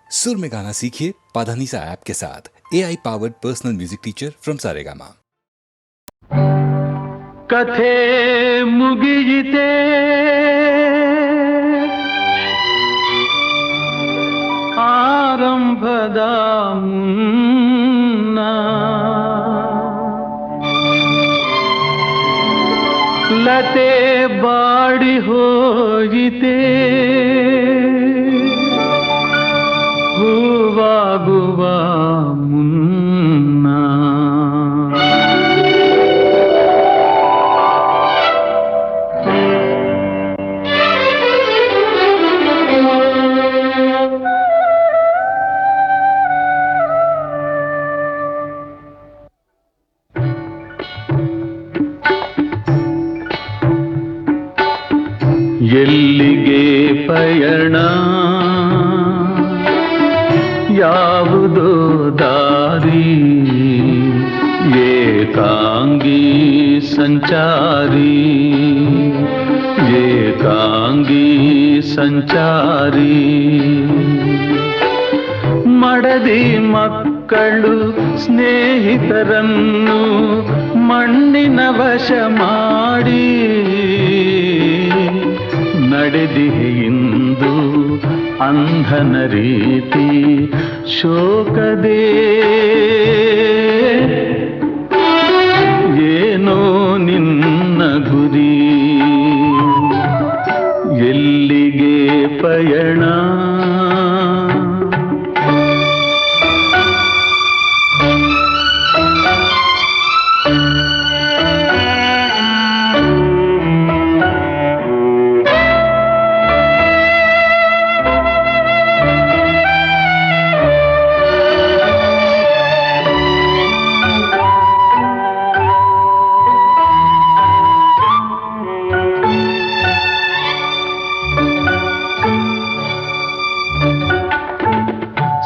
सुर में गाना सीखिए पाधानीसा ऐप के साथ। AI powered personal music teacher from Saregama. कथे मुगिಯಿತೆ ಆರಂಭದ ಮುನ್ನ ಲತೆ ಬಾಡಿ ಹೋಯಿತೆ ಹೂವಾಗುವ ಮುನ್ನ ಎಲ್ಲಿಗೆ ಪಯಣ ಯಾವುದೋ ದಾರಿ ಏಕಾಂಗಿ ಸಂಚಾರಿ ಏಕಾಂಗಿ ಸಂಚಾರಿ ಮಡದಿ ಮಕ್ಕಳು ಸ್ನೇಹಿತರನ್ನು ಮಣ್ಣಿನ ವಶ ಮಾಡಿ ನಡೆದಿಹಿಂದು ಅಂಧನ ರೀತಿ ಶೋಕದೇ ಏನೋ ನಿನ್ನ ಗುರಿ ಎಲ್ಲಿಗೆ ಪಯಣ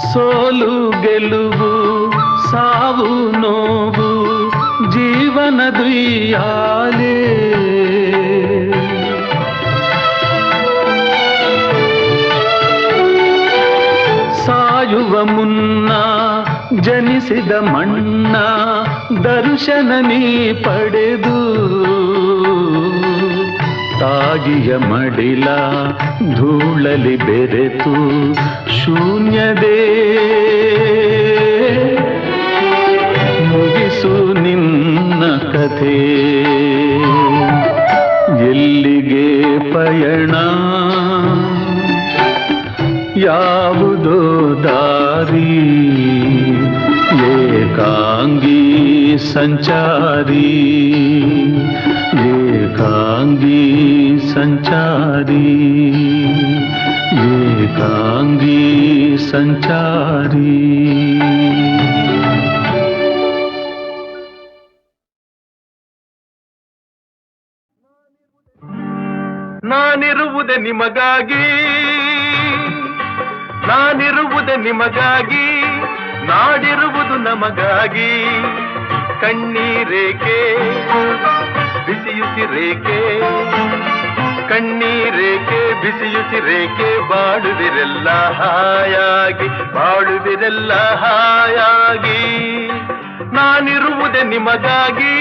ಸೋಲು ಗೆಲುವು ಸಾವು ನೋವು ಜೀವನದುಯ್ಯಾಲೆ ಸಾಯುವ ಮುನ್ನ ಜನಿಸಿದ ಮಣ್ಣ ದರ್ಶನ ನೀ ಪಡೆದು ತಾಗಿಯ ಮಡಿಲ ಧೂಳಲಿ ಬೆರೆತು ಶೂನ್ಯದೇ ಮುಗಿಸು ನಿನ್ನ ಕಥೆ ಎಲ್ಲಿಗೆ ಪಯಣ ಯಾವುದೋ ದಾರಿ ಏಕಾಂಗಿ ಸಂಚಾರಿ ಏಕಾಂಗಿ ಸಂಚಾರಿ ಏಕಾಂಗಿ ಸಂಚಾರಿ ನಾನಿರುವುದೇ ನಿಮಗಾಗಿ ನಾನಿರುವುದೇ ನಿಮಗಾಗಿ ನಾಡಿರುವುದು ನಮಗಾಗಿ ಕಣ್ಣೀರೇಕೆ ಬಿಸಿಯುಸಿರೇಕೆ ಕಣ್ಣೀರೇಕೆ ಬಿಸಿಯುಸಿರೇಕೆ ಬಾಳುವಿರೆಲ್ಲ ಹಾಯಾಗಿ ಬಾಳುವಿರೆಲ್ಲ ಹಾಯಾಗಿ ನಾನಿರುವುದೇ ನಿಮಗಾಗಿ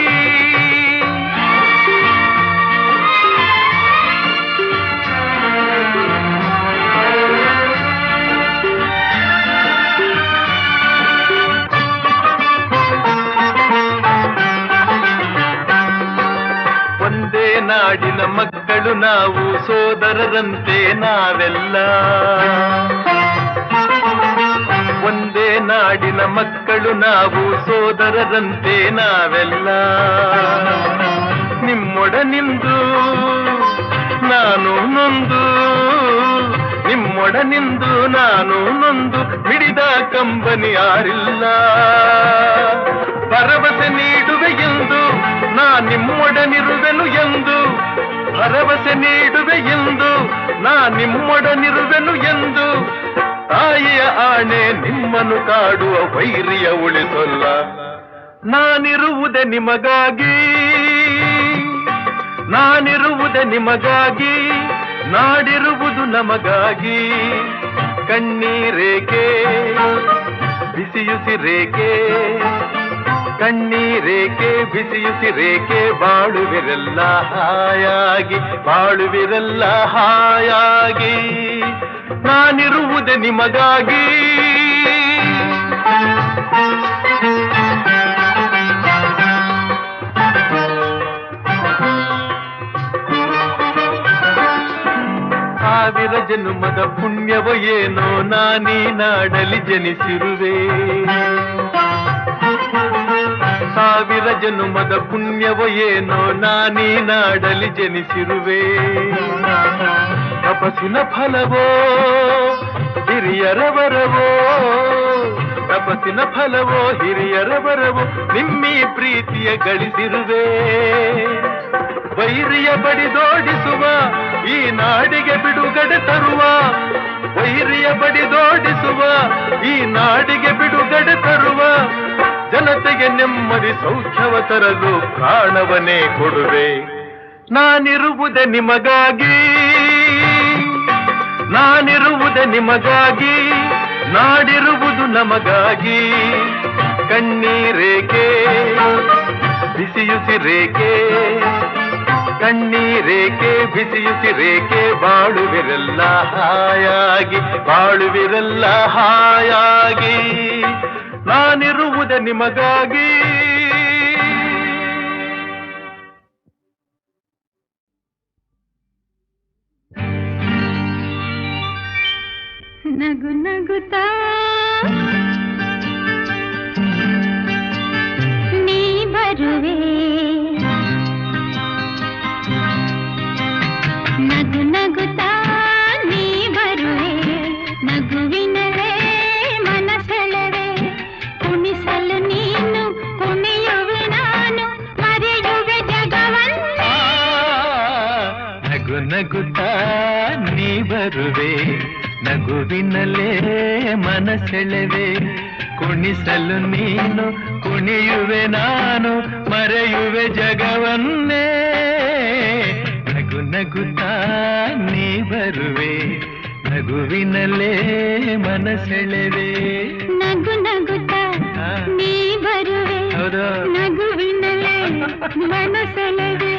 ಒಂದೇ ನಾಡಿನ ಮಕ್ಕಳು ನಾವು ಸೋದರರಂತೆ ನಾವೆಲ್ಲ ಒಂದೇ ನಾಡಿನ ಮಕ್ಕಳು ನಾವು ಸೋದರರಂತೆ ನಾವೆಲ್ಲ ನಿಮ್ಮೊಡನಿಂದು ನಾನು ನೊಂದು ನಿಮ್ಮೊಡನಿಂದು ನಾನು ನೊಂದು ಹಿಡಿದ ಕಂಬನಿ ಯಾರಿಲ್ಲ ಭರವಸೆ ನೀಡುವೆ ಎಂದು ನಾ ನಿಮ್ಮೊಡನಿರುವೆನು ಎಂದು ಭರವಸೆ ನೀಡುವೆ ಎಂದು ನಾ ನಿಮ್ಮೊಡನಿರುವೆನು ಎಂದು ತಾಯಿಯ ಆಣೆ ನಿಮ್ಮನ್ನು ಕಾಡುವ ವೈರಿಯ ಉಳಿಸೊಲ್ಲ ನಾನಿರುವುದೇ ನಿಮಗಾಗಿ ನಾನಿರುವುದೇ ನಿಮಗಾಗಿ ನಾಡಿರುವುದು ನಮಗಾಗಿ ಕಣ್ಣೀರೇಕೆ ಬಿಸಿಯುಸಿರೇಕೆ ಕಣ್ಣೀರೇಕೆ ಬಿಸಿಯುಸಿರೇಕೆ ಬಾಳುವಿರಲ್ಲ ಹಾಯಾಗಿ ಬಾಳುವಿರಲ್ಲ ಹಾಯಾಗಿ ನಾನಿರುವುದೇ ನಿಮಗಾಗಿ ಸಾವಿರ ಜನ್ಮದ ಪುಣ್ಯವೋ ಏನೋ ನಾನೀ ನಾಡಲಿ ಜನಿಸಿರುವೆ ಸಾವಿರ ಜನ್ಮದ ಪುಣ್ಯವೋ ಏನೋ ನಾನೀ ನಾಡಲಿ ಜನಿಸಿರುವೆ ತಪಸ್ಸಿನ ಫಲವೋ ಹಿರಿಯರ ವರವೋ ತಪಸ್ಸಿನ ಫಲವೋ ಹಿರಿಯರ ವರವೋ ನಿಮ್ಮಿ ಪ್ರೀತಿಯ ಗಳಿಸಿರುವೆ ವೈರಿಯ ಬಡಿದೋಡಿಸುವ ಈ ನಾಡಿಗೆ ಬಿಡುಗಡೆ ತರುವ ವೈರಿಯ ಬಡಿದೋಡಿಸುವ ಈ ನಾಡಿಗೆ ಬಿಡುಗಡೆ ತರುವ ಜನತೆಗೆ ನೆಮ್ಮದಿ ಸೌಖ್ಯವ ತರಲು ಪ್ರಾಣವನ್ನೇ ಕೊಡುವೆ ನಾನಿರುವುದೇ ನಿಮಗಾಗಿ ನಾನಿರುವುದೇ ನಿಮಗಾಗಿ ನಾಡಿರುವುದು ನಮಗಾಗಿ ಕಣ್ಣೀರೇಕೆ ಬಿಸಿಯುಸಿರೇಕೆ ಕಣ್ಣೀರೇಕೆ ಬಿಸಿಯುಸಿರೇಕೆ ಬಾಳುವಿರಲ್ಲ ಹಾಯಾಗಿ ಬಾಳುವಿರಲ್ಲ ಹಾಯಾಗಿ ನಾನಿರುವುದೇ ನಿಮಗಾಗಿ ನಗು ನಗುತ್ತಾ ನೀ ಬರುವೆ ನಗು ನಗುತ್ತಾ ನೀ ಬರುವೆ ನಗುವಿನಲೇ ಮನಸೆಳೆವೆ ಕುಣಿಸಲು ನೀನು ಕುಣಿಯುವೆ ನಾನು ಮರೆಯುವೆ ಜಗವನ್ನೇ ನಗು ನಗುತ್ತಾ ನೀ ಬರುವೆ ನಗುವಿನಲ್ಲೇ ಮನಸೆಳೆವೆ ಕುಣಿಸಲು ನೀನು ಕುಣಿಯುವೆ ನಾನು ಮರೆಯುವೆ ಜಗವನ್ನೇ ನಗು ನಗುತ್ತಾ ನೀ ಬರುವೆ ನಗುವಿನಲ್ಲೇ ಮನಸೆಳೆವೆ ನಗು ನಗುತ್ತಾ ನೀ ಬರುವೆ ನಗುವಿನಲೇ ಮನಸೆಳೆವೆ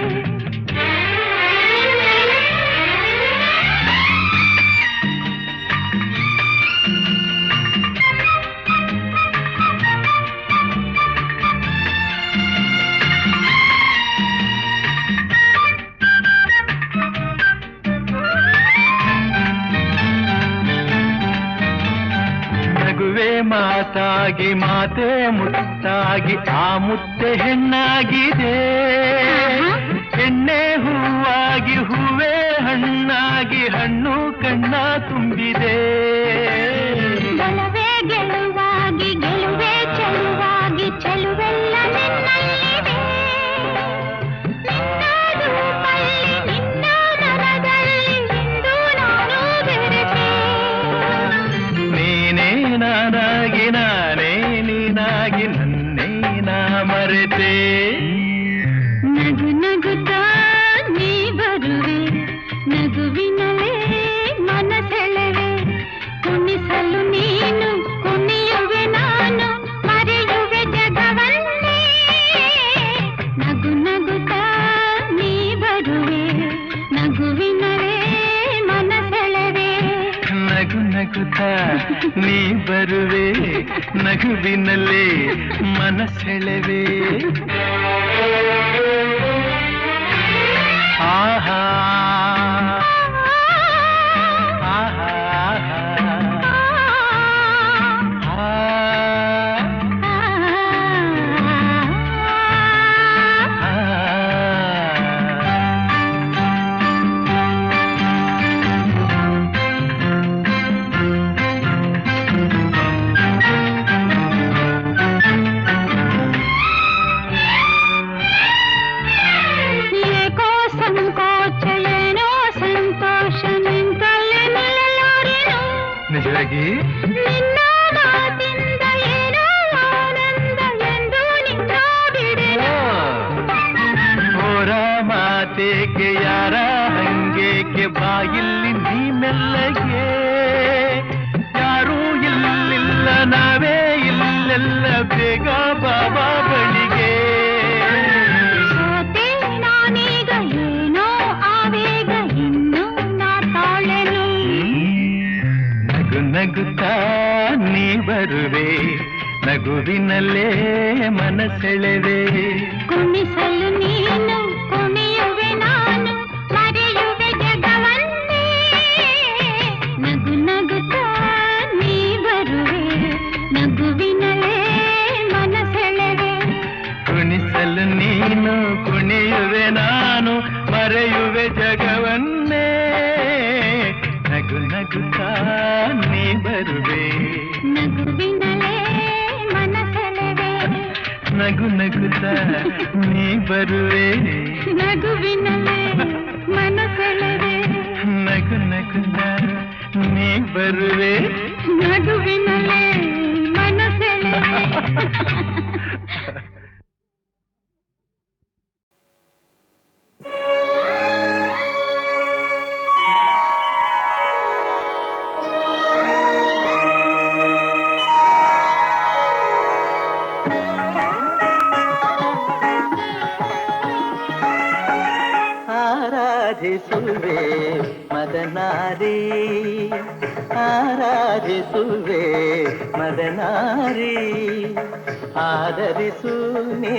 ಮಾತಾಗಿ ಮಾತೆ ಮುತ್ತಾಗಿ ಆ ಮುತ್ತೆ ಹೆಣ್ಣಾಗಿದೆ ಹೆಣ್ಣೆ ಹೂವಾಗಿ ಹೂವೇ ಹಣ್ಣಾಗಿ ಹಣ್ಣು ಕಣ್ಣ ತುಂಬಿದೆ ಬಲವೇ ಗೆಲುವಾಗಿ ಗೆಲುವೆ ಚೆಲುವಾಗಿ ಚೆಲುವೆಲ್ಲ ನಿನ್ನಲ್ಲಿದೆ ನಿನ್ನ ರೂಪಲ್ಲಿ ನಿನ್ನ ಮನದಲ್ಲಿ ಇಂದು ನಾನು ಬೆರೆತೆ ನೀನೇ ನಾನಾಗಿ ನಾನೇ ನೀನಾಗಿ ನನ್ನೇ ನಾ ಮರೆತೆ ನಗು ನಗುತ್ತಾ ನೀ ಬರುವೆ ನಗುವಿನಲೇ ಮನಸೆಳೆವೆ ಕುಣಿಸಲು ನೀನು ಕುಣಿಯುವೆ ನಾನು ಮರೆಯುವೆ ಜಗವನ್ನೇ ನಗು ನಗುತ್ತಾ ನೀ ಬರುವೆ ನಗುವಿನಲೇ ಮನಸೆಳೆವೆ ನಗು ನಗುತ್ತಾ ನೀ ಬರುವೆ ನಗುವಿನಲ್ಲೇ ಮನಸೆಳೆವೆ ಆಹಾ ನಿಜವಾಗಿ ನಿನ್ನ ಮಾತಿಂದ ಏನೋ ಆನಂದ ಎಂದು ನಿನ್ನ ಬಿಡೆನು ಹೋರ ಮಾತೇಕೆ ಯಾರ ಹಂಗೇಕೆ ಬಾಯಿಲ್ಲಿ ನೀ ಮೆಲ್ಲಗೆ ನಾವೇ ಇಲ್ಲೆಲ್ಲ ಬೇಗ ಬಾಬಾ ಬಳಿಗೆ. ಸೋತೆ ನಾನೀಗ ಏನೋ ಆವೇಗ ಇನ್ನು ನಾ ತಾಳೆನು. ನಗು ನಗುತ್ತಾ ನೀ ಬರುವೆ, ನಗುವಿನಲ್ಲೇ ಮನಸೆಳೆವೆ. ಕುಣಿಸಲು ನೀನು ಕುಣಿಯುವೆ ನಾನು, ಮರೆಯುವೆ ಜಗವನ್ನೇ. ನಗು ನಗುತ್ತಾ ನೀ ಬರುವೆ, ನಗುವಿನಲ್ಲೇ ಮನಸೆಳೆವೆ. ಕುಣಿಸಲು ನೀನು ಕುಣಿಯುವೆ ನಾನು, ಮರೆಯುವೆ ಜಗವನ್ನೇ. ನಗು ನಗುತ್ತಾ ನೀ ಬರುವೆ, ನಗುವಿನಲ್ಲೇ ಮನಸೆಳೆವೆ. ನಗು ನಗುತ್ತಾ ನೀ ಬರುವೆ, ನಗುವಿನಲ್ಲೇ ಮನಸೆಳೆವೆ. ನಗು ನಗುತ್ತಾ ನೀ ಬರುವೆ, ನಗುವಿನಲ್ಲೇ ಮನಸೆಳೆವೆ. ಆರಾಧಿಸುವೆ ಮದನಾರಿ, ಆರಾಧಿಸುವೆ ಮದನಾರಿ, ಆದರಿಸು ನೀ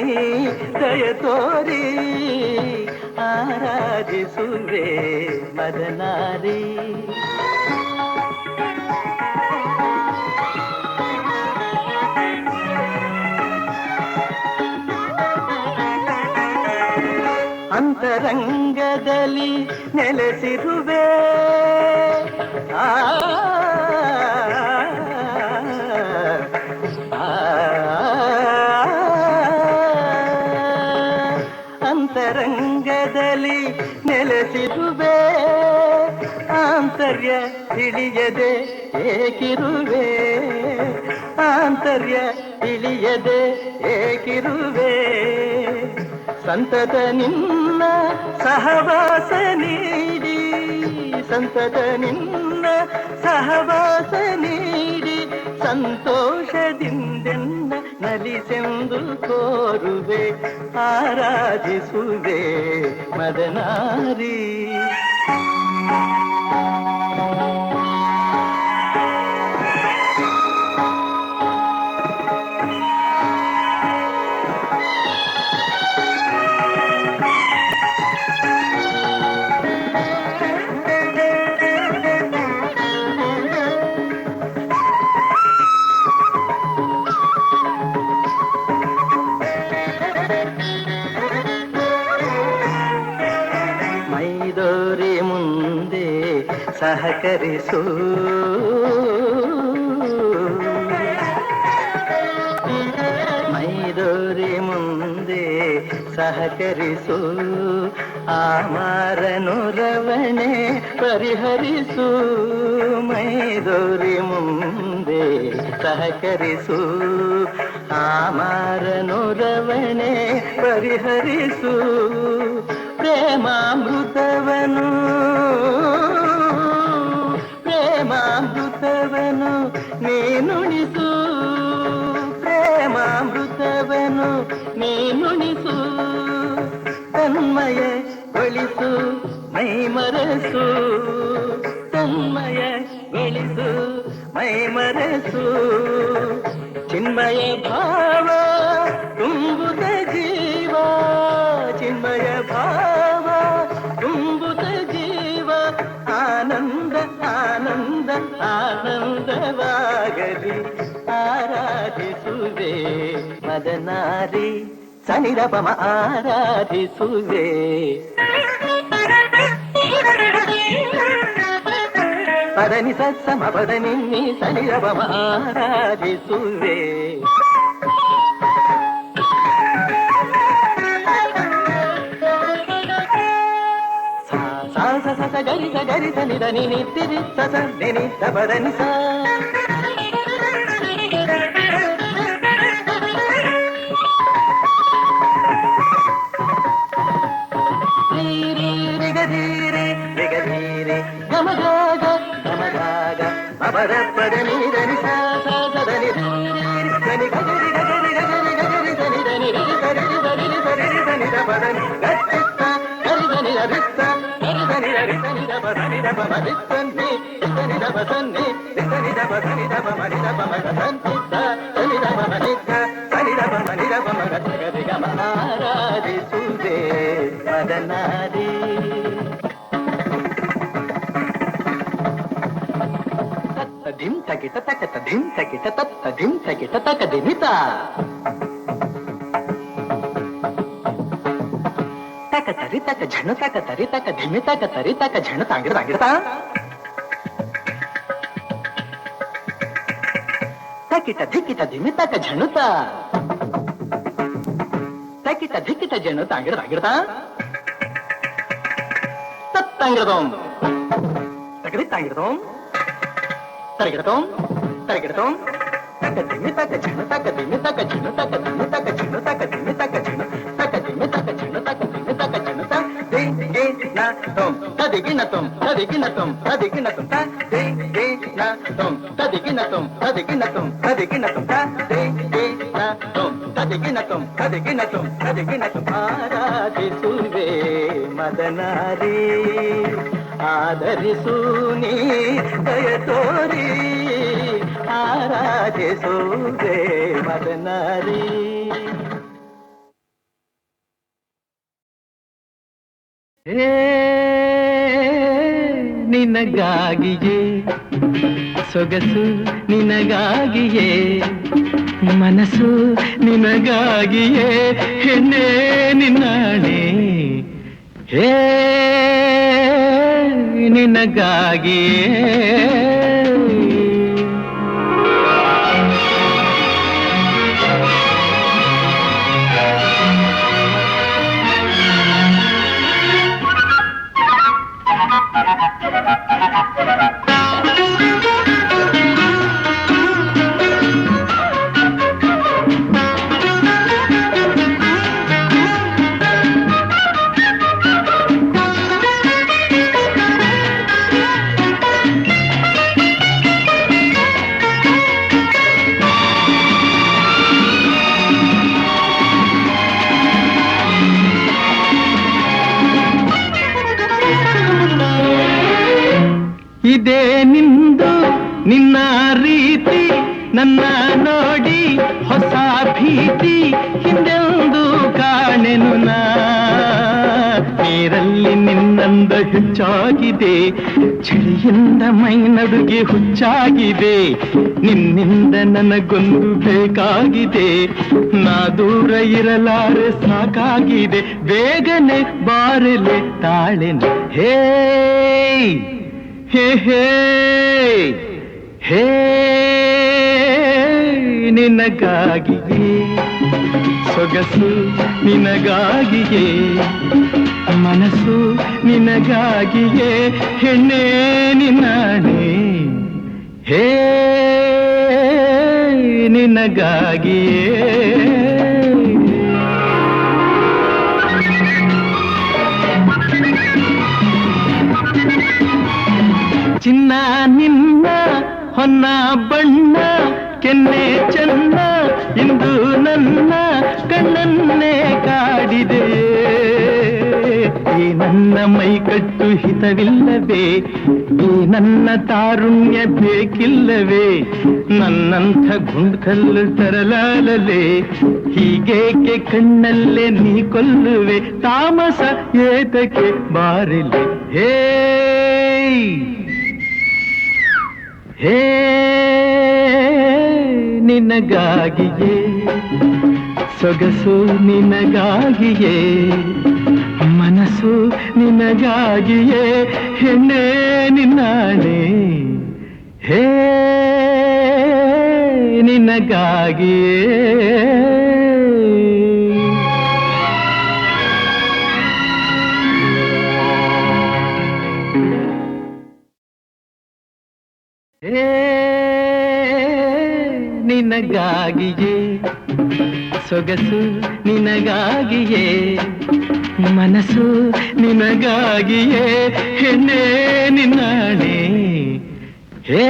ದಯ ತೋರಿ, ಆರಾಧಿಸುವೆ ಮದನಾರಿ. ಅಂತರಂಗದಲ್ಲಿ ನೆಲೆಸಿರುವೆ, ಅಂತರಂಗದಲ್ಲಿ ನೆಲೆಸಿರುವೆ, ಆಂತರ್ಯ ತಿಳಿಯದೆ ಏಕಿರುವೆ, ಆಂತರ್ಯ ತಿಳಿಯದೆ ಏಕಿರುವೆ. ಸಂತತ ನಿನ್ನ ಸಹವಾಸ ನೀಡಿ, ಸಂತತ ನಿನ್ನ ಸಹವಾಸ ನೀಡಿ, ಸಂತೋಷದಿಂದೆನ್ನ ನಲಿಸೆಂದು ಕೋರುವೆ, ಆರಾಧಿಸುವೆ ಮದನಾರಿ. ಸಹಕರಿಸು, ಮೈದೋರಿ ಮುಂದೆ ಸಹಕರಿಸು, ಆಮಾರನು ರವಣೆ ಪರಿಹರಿಸು, ಮೈದೋರಿ ಮುಂದೆ ಸಹಕರಿಸು, ಆಮಾರನು ರವಣೆ ಪರಿಹರಿಸು. ಪ್ರೇಮಾಮೃತವನು ಪ್ರೇಮಾಮೃತವನು ನೀನುಣಿಸು, ಪ್ರೇಮಾಮೃತವನು ನೀನುಣಿಸು, ತನ್ಮಯಗೊಳಿಸು ಮೈಮರೆಸು, ತನ್ಮಯಗೊಳಿಸು ಮೈಮರೆಸು. ಚಿನ್ಮಯ ಭಾವ ತುಂಬುತ ಜೀವ, ಚಿನ್ಮಯ ಭಾವ ತುಂಬುತ ಜೀವ, ಆನಂದ ಆನಂದ ಆನಂದವಾಗಲಿ, ಆರಾಧಿಸುವೆ ಮದನಾರಿ. ಸನಿರಪಮ ಆರಾಧಿಸುವೆ, ಪದನಿ ಸತ್ಸಮ ಪದನಿ ನೀ ಸನಿರಪಮ ಆರಾಧಿಸುವೆ. ಗರಿತ ಗರಿತ ನಿದ ನಿನಿ ತಿರಿ ಸಸ ನಿನಿ ತಪದನಿ ಸ. ರಿಗಧೀರೆ ರಿಗಧೀರೆ ಗಮಗಾಗ ಗಮಗಾಗ ಅಪರ ಪದ ನಿದ ನಿ ಸ ಸ దని దని గగరి గగరి గగరి గగరి దని దని రి సరి సరి సరి దని ద పదని గచ్చిత్త గరి దని రిత్త గరి దని రి దని ద పదని ద పమ రిత్తని దని ద పదని దని ద పదని ద పమ రి ద పమ గంతిత్త దని ద పమ నిత్త దని ద పమ ని ద పమ గరి గమ ఆరాధిಸುವೆ ಮದನಾರಿ ಧಿಂ ತಗಿಟ ತಕತ ಧಿಂ ತಗಿಟ ತತ್ತ ಧಿಂ ತಗಿಟ ತಕ ದಿಮಿತ ತಕ ತರಿ ತಕ ಝಣ ತಕ ತರಿ ತಕ ಧಿಮಿ ತಕ ತರಿ ತಕ ಝಣ ತಾಂಗಿಡ ತಾಂಗಿಡತ ತಕಿಟ ಧಿಕಿಟ ಧಿಮಿ ತಕ ಝಣುತ ತಕಿಟ ಧಿಕಿಟ ಝಣ ತಾಂಗಿಡ ತಾಂಗಿಡತ ತತ್ತಂಗಿಡದೋಂ ತಕದಿ ತಾಂಗಿಡದೋಂ ತರಗಿಡತೋಂ ತರಗಿಡತೋಂ ತಕ ದಿಮಿ ತಕ ಝಣ ತಕ ದಿಮಿ ತಕ ಝಣ ತಕ ದಿಮಿ ತಕ ಝಣ ತಕ ದಿಮಿ ತಕ ಝಣ ತಕ ದಿಮಿ ತಕ ಝಣ ತಕ ದಿಮಿ ತಕ ಝಣ ತ ದೇ ಗೆ ನ ತೋಂ ತದಿಗಿ ನ ತೋಂ ತದಿಗಿ ನ ತೋಂ ತದಿಗಿ ನ ತೋಂ ತ ದೇ ಗೆ ನ ತೋಂ ತದಿಗಿ ನ ತೋಂ ತದಿಗಿ ನ ತೋಂ ತದಿಗಿ ನ ತೋಂ ತ ದೇ ಗೆ ನ ತೋಂ ತದಿಗಿ ನ ತೋಂ ತದಿಗಿ ನ ತೋಂ ತದಿಗಿ ನ ತೋಂ ಆರಾಧಿಸುವೆ ಮದನಾರಿ ಆದರಿಸು ನೀ ದಯ ತೋರಿ ಆರಾಧಿಸುವೆ ಮದನಾರಿ ನಿನಗಾಗಿಯೇ ಸೊಗಸು ನಿನಗಾಗಿಯೇ ಮನಸ್ಸು ನಿನಗಾಗಿಯೇ ಹೆಣ್ಣೆ ನಿನ್ನಾಣೆ ಹೇ ನಿನಗಾಗಿಯೇ ಇದೇ ನಿಂದು ನಿನ್ನ ರೀತಿ ನನ್ನ ನೋಡಿ ಹೊಸ ಭೀತಿ ಹಿಂದೆಂದು ಕಾಣೆನು ನಾ ನೀರಲ್ಲಿ ನಿನ್ನಂದ ಹೆಚ್ಚಾಗಿದೆ ಚಳಿಯಿಂದ ಮೈ ನಡುಗೆ ಹುಚ್ಚಾಗಿದೆ ನಿನ್ನಿಂದ ನನಗೊಂದು ಬೇಕಾಗಿದೆ ನಾ ದೂರ ಇರಲಾರೆ ಸಾಕಾಗಿದೆ ಬೇಗನೆ ಬಾರಲೆ ತಾಳೆನು ಹೇ ಹೇ ಹೇ ಹೇ ನಿನಗಾಗಿಯೇ ಸೊಗಸು ನಿನಗಾಗಿಯೇ ಮನಸ್ಸು ನಿನಗಾಗಿಯೇ ಹೆಣ್ಣೆ ನಿನ್ನಾಣೆ ಹೇ ನಿನಗಾಗಿಯೇ ಚಿನ್ನ ನಿನ್ನ ಹೊನ್ನ ಬಣ್ಣ ಕೆನ್ನೆ ಚೆನ್ನ ಇಂದು ನನ್ನ ಕಣ್ಣನ್ನೇ ಕಾಡಿದೆ ಈ ನನ್ನ ಮೈಕಟ್ಟು ಹಿತವಿಲ್ಲವೇ ಈ ನನ್ನ ತಾರುಣ್ಯ ಬೇಕಿಲ್ಲವೇ ನನ್ನಂಥ ಗುಂಡ್ಕಲ್ಲು ತರಲಾಲಲೆ ಹೀಗೇಕೆ ಕಣ್ಣಲ್ಲೇ ನೀ ಕೊಲ್ಲುವೆ ತಾಮಸ ಏತಕ್ಕೆ ಬಾರಿಲೆ ಹೇ ಹೇ ನಿನಗಾಗಿಯೇ ಸೊಗಸು ನಿನಗಾಗಿಯೇ ಮನಸ್ಸು ನಿನಗಾಗಿಯೇ ಹೆಣ್ಣೆ ನಿನ್ನಾಣೆ ಹೇ ನಿನಗಾಗಿಯೇ ನಿನಗಾಗಿಯೇ ಸೊಗಸು ನಿನಗಾಗಿಯೇ ಮನಸ್ಸು ನಿನಗಾಗಿಯೇ ಹೆಣ್ಣೆ ನಿನ್ನಾಣೆ ಹೇ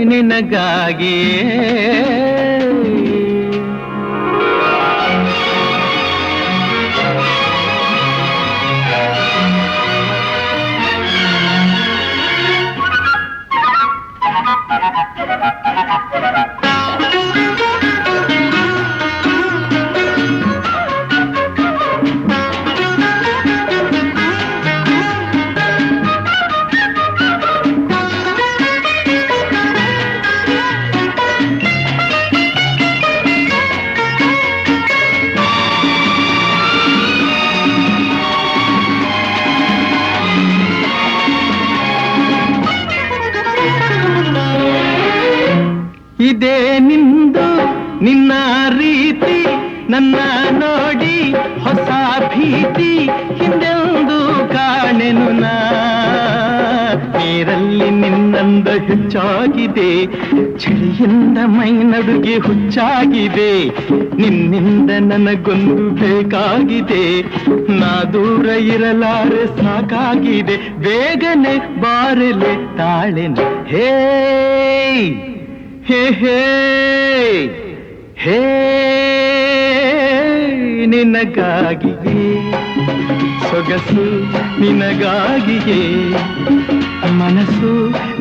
ನಿನಗಾಗಿಯೇ ಇದೇ ನಿಂದು ನಿನ್ನ ರೀತಿ ನನ್ನ ನೋಡಿ ಹೊಸ ಭೀತಿ ಹಿಂದೆಂದು ಕಾಣೆನು ನಾ ನೀರಲ್ಲಿ ನಿನ್ನಂದ ಹೆಚ್ಚಾಗಿದೆ ಚಳಿಯಿಂದ ಮೈ ನಡುಗೆ ಹುಚ್ಚಾಗಿದೆ ನಿನ್ನಿಂದ ನನಗೊಂದು ಬೇಕಾಗಿದೆ ನಾ ದೂರ ಇರಲಾರೆ ಸಾಕಾಗಿದೆ ಬೇಗನೆ ಬಾರಲೆ ತಾಳೆನು ಹೇ ಹೇ ಹೇ ಹೇ ನಿನಗಾಗಿಯೇ ಸೊಗಸು ನಿನಗಾಗಿಯೇ ಮನಸ್ಸು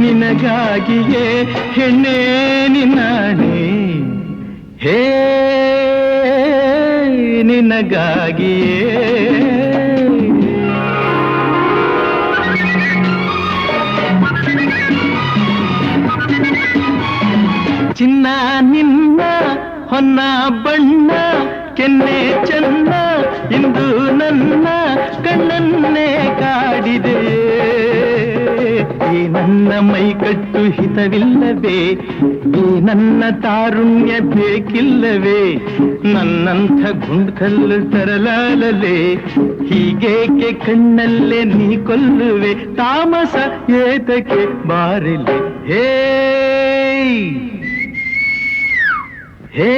ನಿನಗಾಗಿಯೇ ಹೆಣ್ಣೆ ನಿನ್ನಾಣೆ ಹೇ ನಿನಗಾಗಿಯೇ ಚಿನ್ನ ನಿನ್ನ ಹೊನ್ನ ಬಣ್ಣ ಕೆನ್ನೆ ಚನ್ನ ಇಂದು ನನ್ನ ಕಣ್ಣನ್ನೇ ಕಾಡಿದೆ ಈ ನನ್ನ ಮೈಕಟ್ಟು ಹಿತವಿಲ್ಲವೇ ಈ ನನ್ನ ತಾರುಣ್ಯ ಬೇಕಿಲ್ಲವೇ ನನ್ನಂಥ ಗುಂಡ್ಕಲ್ಲು ತರಲಾಲಲೆ ಹೀಗೇಕೆ ಕಣ್ಣಲ್ಲೇ ನೀ ಕೊಲ್ಲುವೆ ತಾಮಸ ಏತಕ್ಕೆ ಬಾರಿಲೆ ಹೇ ಹೇ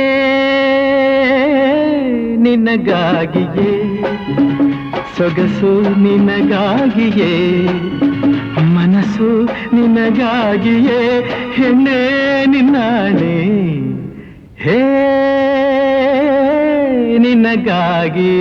ನಿನಗಾಗಿಯೇ ಸೊಗಸು ನಿನಗಾಗಿಯೇ ಮನಸ್ಸು ನಿನಗಾಗಿಯೇ ಹೆಣ್ಣೆ ನಿನ್ನಾಣೆ ಹೇ ನಿನಗಾಗಿಯೇ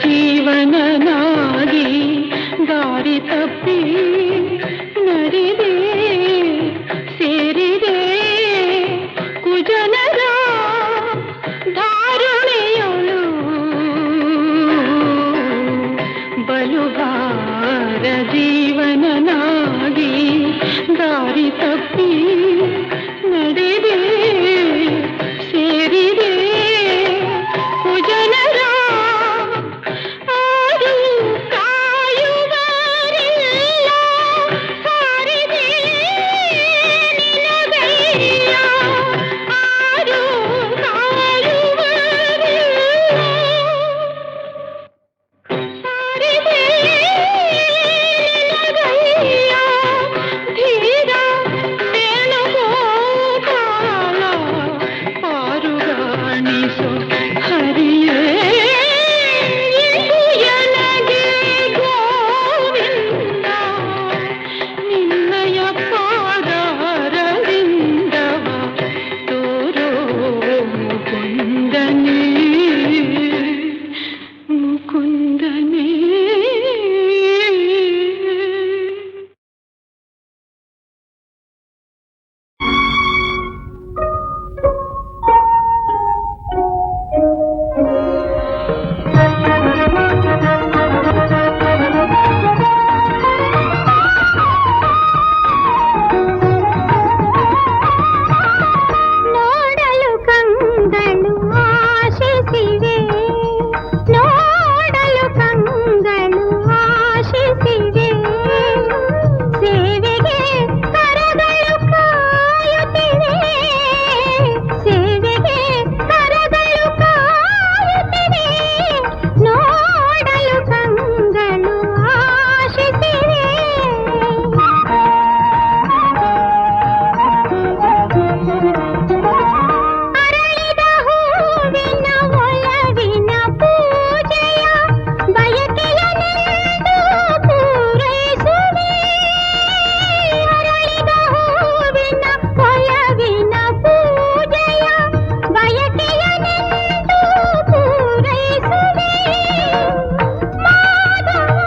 ಜೀವನನಾಗಿ ದಾರಿ ತಪ್ಪಿ ನಡೆದೆ ಸೇರಿದೆ ಕುಜನರ ಧಾರುಣಿಯಳು ಬಲುಗಾರ ಜೀವನನಾಗಿ ದಾರಿ ತಪ್ಪಿ ನಡೆದೆ ಸೇರಿದೆ ಕುಜನರ ಆರು ಕಾಯುವರಿಲ್ಲ ಸಾರಿದೆ ನಿನಗಯ್ಯ ಆರು ಕಾಯುವರಿಲ್ಲ ಸಾರಿದೆ ನಿನಗಯ್ಯ ಧೀರ ವೇಣುಗೋಪಾಲ ಪಾರುಗಾಣಿಸು ಹರಿಯೇ ಎನಗೆ ಗೋವಿಂದ ನಿನ್ನಯ ಪಾದಾರವಿಂದವ ತೋರೋ ಮುಕುಂದನೇ ಮುಕುಂದನೇ. ನೋಡಲು ಕಂಗಳು ಆಶಿಸಿವೆ ನೋಡಲು ಕಂಗಳು ಆಶಿಸಿವೆ ಸೇವೆಗೆ ಕರಗಳು ಕಾಯುತ್ತಿವೆ ಸೇವೆಗೆ ಕರಗಳು ಕಾಯುತ್ತಿವೆ ನೋಡಲು ಕಂಗಳು ಆಶಿಸಿವೆ ಅರಳಿದ ಹೂವಿನ ಒಲವಿನ ಪೂಜೆಯ ಬಯಕೆಯನೆಂದು ಪೂರೈಸುವೆ ಅರಳಿದ ಹೂವಿನ ಒಲವಿನ ಪೂಜೆಯ ಬಯಕೆಯನೆಂದು ಪೂರೈಸುವೆ ಮಾಧವ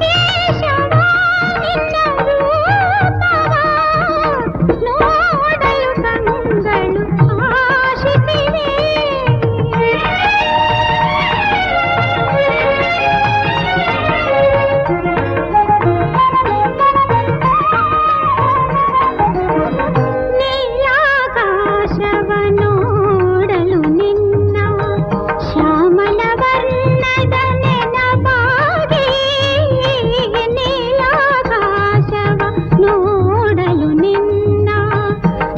ಕೇಶವ ನಿನ್ನ ರೂಪವ ನೋಡಲು ಕಂಗಳು ಆಶಿಸಿವೆ ನೀಲಾಕಾಶವ ನೋಡಲು ನಿನ್ನ ಶ್ಯಾಮಲ ವರ್ಣದ ನೆನಪಾಗಿ ನೀಲಾಕಾಶವ ನೋಡಲು ನಿನ್ನ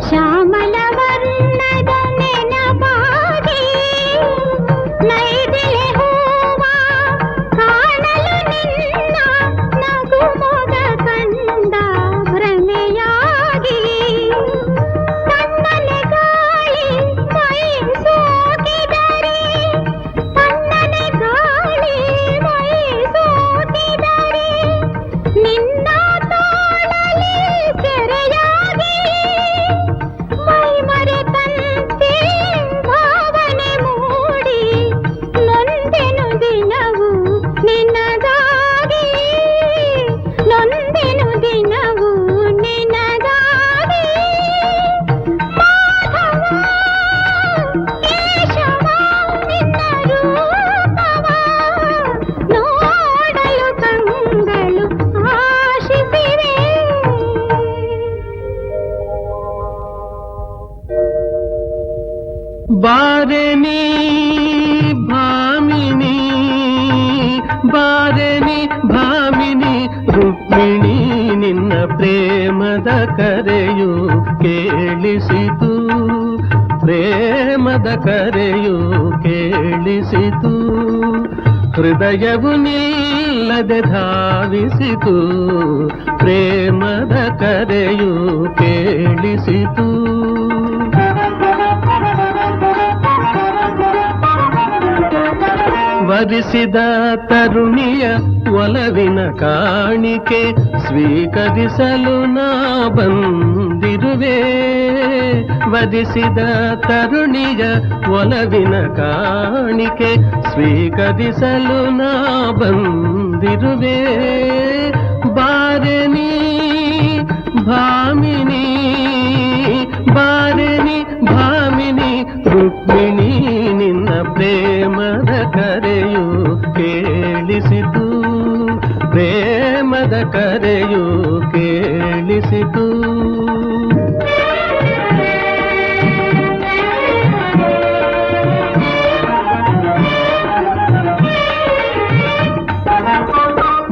ಶ್ಯಾಮಲ ವರ್ಣದ ನೆನಪಾಗಿ ನೈದಿಲೆ ಹೂವ ಕಾಣಲು ನಿನ್ನ ನಗುಮೊಗ ಕಂಡ ಭ್ರಮೆಯಾಗಿ ತನ್ನನೆ ಗಾಳಿ ಮೈ ಸೋಕಿದರೆ ತನ್ನನೆ ಗಾಳಿ ಮೈ ಸೋಕಿದರೆ ನಿನ್ನ ತೋಳಲಿ ಸೆರೆಯಾಗಿ ಮೈ ಮರೆತಂತೆ ಭಾವನೆ ಮೂಡಿ ನೊಂದೆನು ದಿನವು ನಿನಗಾಗಿ ನೊಂದೆನು ದಿನವು ನಿನಗಾಗಿ ಮಾಧವ ಕೇಶವ ನಿನ್ನ ರೂಪವ ನೋಡಲು ಕಂಗಳು ಆಶಿಸಿವೆ ಬಾರೆನಿ ಭಾಮಿನಿ ಬಾರೆನಿ ಭಾಮಿನಿ ರುಕ್ಮಿಣಿ ನಿನ್ನ ಪ್ರೇಮದ ಕರೆಯು ಕೇಳಿಸಿತು ಪ್ರೇಮದ ಕರೆಯು ಕೇಳಿಸಿತು ಹೃದಯವು ನಿಲ್ಲದೆ ಧಾವಿಸಿತು ಪ್ರೇಮದ ಕರೆಯು ಕೇಳಿಸಿತು ವರಿಸಿದ ತರುಣಿಯ ಒಲವಿನ ಕಾಣಿಕೆ ಸ್ವೀಕರಿಸಲು ನಾ ಬಂದಿ ಬಂದಿರುವೆ ವಧಿಸಿದ ತರುಣಿಯ ಒಲವಿನ ಕಾಣಿಕೆ ಸ್ವೀಕರಿಸಲು ನಾ ಬಂದಿರುವೆ ಬಾರೆನಿ ಭಾಮಿನಿ ಬಾರೆನಿ ಭಾಮಿನಿ ರುಕ್ಮಿಣಿ ನಿನ್ನ ಪ್ರೇಮದ ಕರೆಯು ಕೇಳಿಸಿತು ಪ್ರೇಮದ ಕರೆಯು ಕೇಳಿಸಿತು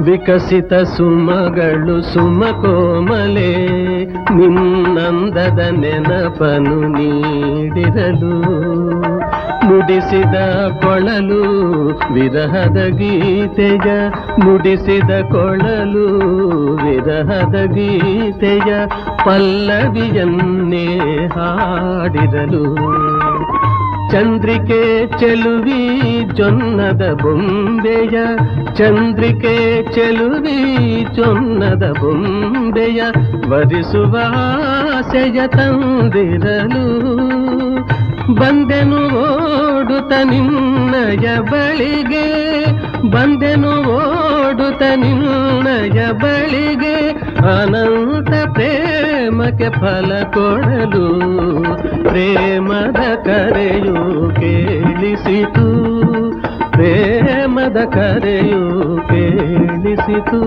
ವಿಕಸಿತ ಸುಮಗಳು ಸುಮಕೋಮಲೆ ನಿನ್ನಂದದ ನೆನಪನು ನೀಡಿರಲು ನುಡಿಸಿದ ಕೊಳಲು ವಿರಹದ ಗೀತೆಯ ನುಡಿಸಿದ ಕೊಳಲು ವಿರಹದ ಗೀತೆಯ ಪಲ್ಲವಿಯನ್ನೇ ಹಾಡಿರಲು ಚಂದ್ರಿಕೆ ಚೆಲುವಿ ಜೊನ್ನದ ಬೊಂಬೆಯ ಚಂದ್ರಿಕೆ ಚೆಲುವಿ ಜೊನ್ನದ ಬೊಂಬೆಯ ವರಿಸುವ ಆಸೆಯ ತಂದಿರಲು ಬಂದೆನು ಓಡುತ್ತ ನಿನ್ನಯ ಬಳಿಗೆ ಬಂದೆನು ಓಡುತ್ತ ನಿನ್ನಯ ಬಳಿಗೆ ಅನಂತ ಪ್ರೇಮಕ್ಕೆ ಫಲ ಕೊಡಲು ಪ್ರೇಮದ ಕರೆಯು ಕೇಳಿಸಿತು ಪ್ರೇಮದ ಕರೆಯು ಕೇಳಿಸಿತು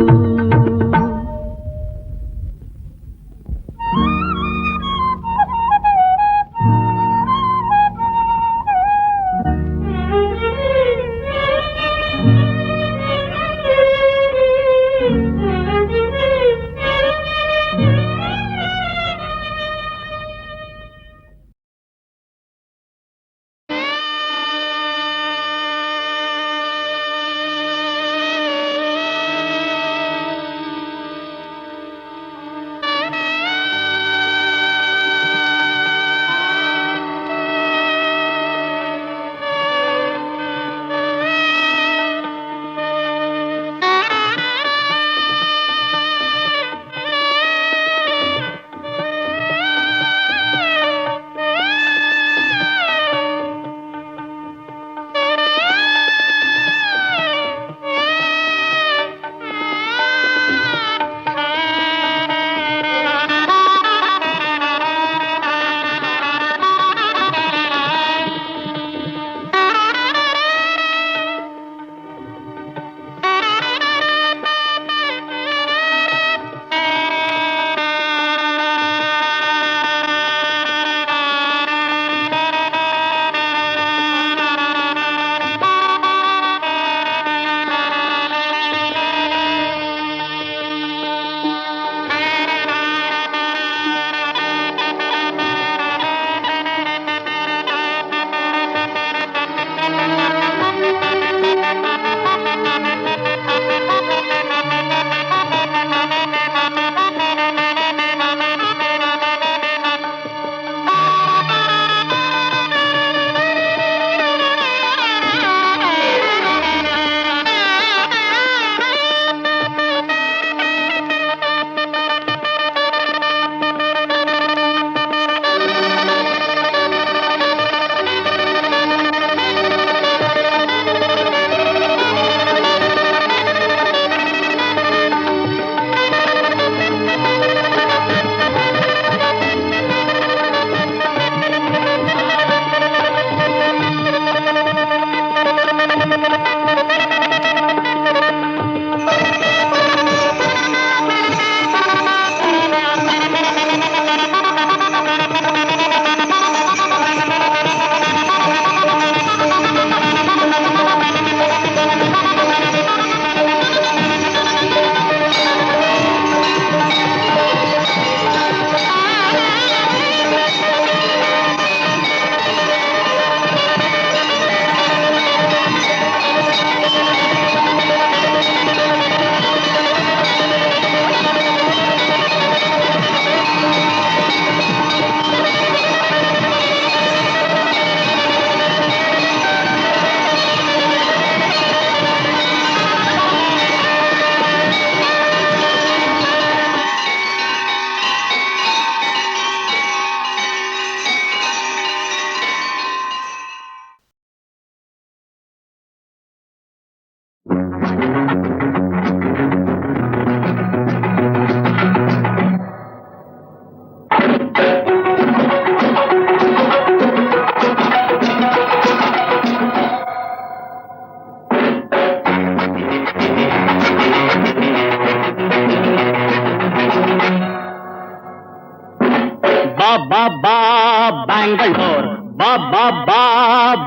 Bangalore, ba ba ba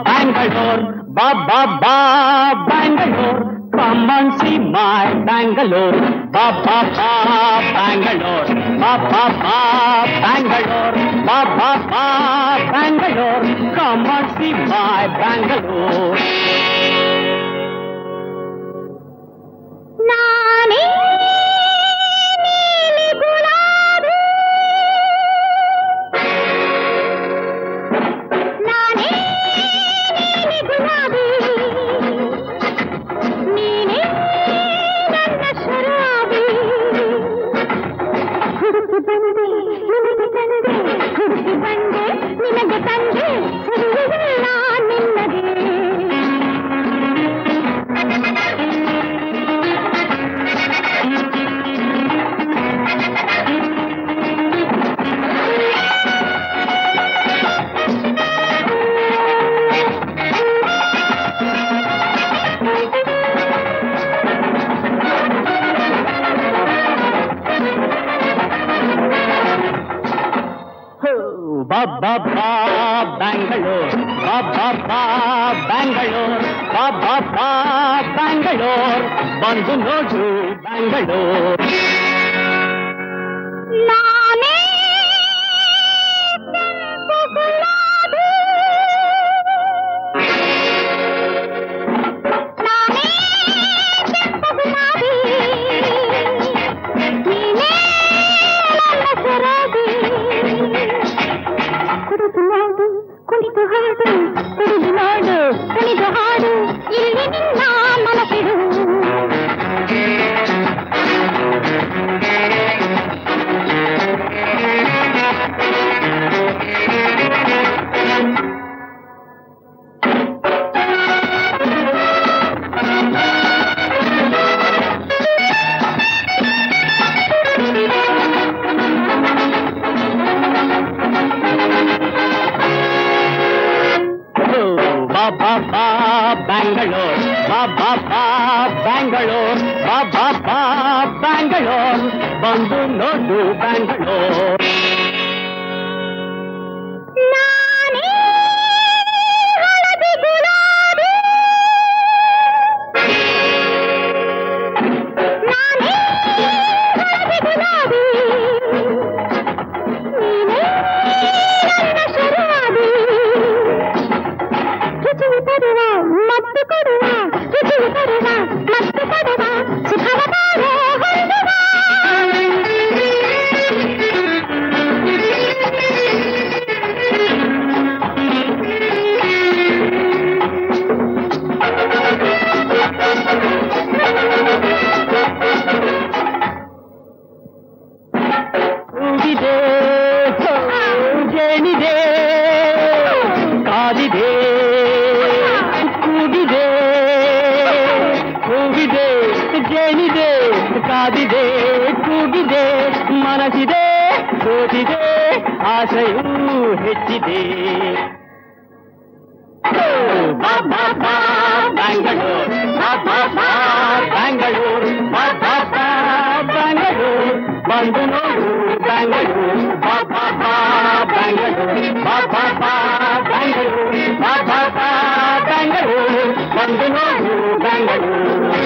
Bangalore, ba ba ba Bangalore. Come and see my Bangalore, ba ba ba Bangalore, ba ba ba Bangalore, ba ba ba Bangalore. Come and see my Bangalore. ನಾನೇ ನೀಲಿ ಗುಲಾಬಿ ನಾನೇ ನೀಲಿ ಗುಲಾಬಿ ನೀನೇ ನನ್ನ ಶರಾಬಿ ಹುಡುಕಿ ಬಂದೆ ನಿನಗೆ ತಂದೆ ಹುಡುಕಿ ಬಂದೆ ನಿನಗೆ ತಂದೆ ಹುಡುಗಿಲ್ಲ ನಿನ್ನದೇ Ba ba ba Bangalore, ba ba ba Bangalore, ba ba ba Bangalore. ಬಂದು ನೋಡು Bangalore. ನಾನೇ ಕೆಂಪು ಗುಲಾಬಿ ನಾನೇ ಕೆಂಪು ಗುಲಾಬಿ ನೀನೇ ನನ್ನ ಶರಾಬಿ ಕುಡಿದು ನೋಡು ಕುಣಿದು ಹಾಡು ಕುಡಿದು ನೋಡು ಕುಣಿದು ಹಾಡು ಇಲ್ಲಿ ನಿನ್ನ ಮನಸ್ಸಿಡು Ba ba ba Bangalore, ba ba ba Bangalore, ba ba ba Bangalore. ಬಂದು ನೋಡು Bangalore. ನಾನೇ ಹಳದಿ ಗುಲಾಬಿ ನಾನೇ ಹಳದಿ ಗುಲಾಬಿ ನೀನೇ ನನ್ನ ಶರಾಬಿ ರುಚಿ ತರುವ ಮತ್ತು ಕೊಡುವ ರುಚಿ ತರುವ ಮತ್ತು ಕೊಡುವ ಸುಖವ ತಾರೋ ಹೊಂದುವ ಕೂಗಿದೆ ಜೇನಿದೆ ಕಾದಿದೆ ಕೂಗಿದೆ ಕೂಗಿದೆ ಜೇನಿದೆ ಕಾದಿದೆ ಕೂಗಿದೆ ಮನಸ್ಸಿದೆ ಸೋತಿದೆ ಆಸೆಯೂ ಹೆಚ್ಚಿದೆ ಬಾ ಬಾ ಬಾ Bangalore, ಬಾ ಬಾ ಬಾ Bangalore, ಬಾ ಬಾ ಬಾ Bangalore. ಬಂದು ನೋಡು Bangalore, ಬಾ ಬಾ ಬಾ Bangalore, ಬಾ ಬಾ ಬಾ Bangalore, ಬಾ ಬಾ ಬಾ Bangalore. ಬಂದು ನೋಡು Bangalore.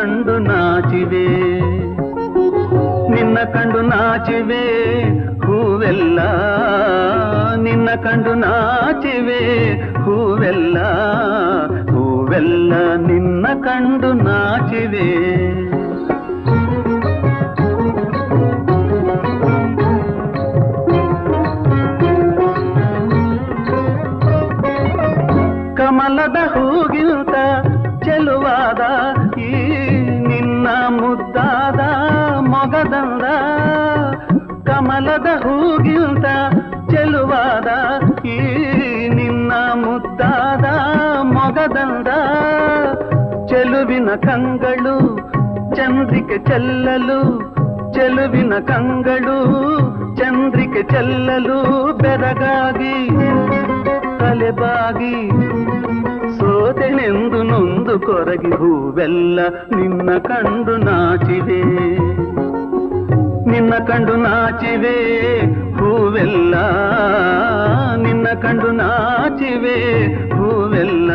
ಕಂಡು ನಾಚಿವೆ ನಿನ್ನ ಕಂಡು ನಾಚಿವೆ ಹೂವೆಲ್ಲ ನಿನ್ನ ಕಂಡು ನಾಚಿವೆ ಹೂವೆಲ್ಲ ಹೂವೆಲ್ಲ ನಿನ್ನ ಕಂಡು ನಾಚಿವೆ ಕಮಲದ ಹೂಗಿಂತ ಚೆಲುವಾದ ಈ ನಿನ್ನ ಮುದ್ದಾದ ಮೊಗದಂದ ಕಮಲದ ಹೂಗಿಂತ ಚೆಲುವಾದ ಈ ನಿನ್ನ ಮುದ್ದಾದ ಮೊಗದಂದ ಚೆಲುವಿನ ಕಂಗಳು ಚಂದ್ರಿಕೆ ಚೆಲ್ಲಲು ಚೆಲುವಿನ ಕಂಗಳು ಚಂದ್ರಿಕೆ ಚೆಲ್ಲಲು ಬೆರಗಾಗಿ ತಲೆಬಾಗಿ ಸೋತೆನೆಂದು ನೊಂದು ಕೊರಗಿ ಹೂವೆಲ್ಲ ನಿನ್ನ ಕಂಡು ನಾಚಿವೆ ನಿನ್ನ ಕಂಡು ನಾಚಿವೆ ಹೂವೆಲ್ಲ ನಿನ್ನ ಕಂಡು ನಾಚಿವೆ ಹೂವೆಲ್ಲ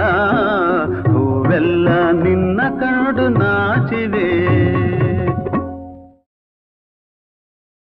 ಹೂವೆಲ್ಲ ನಿನ್ನ ಕಂಡು ನಾಚಿವೆ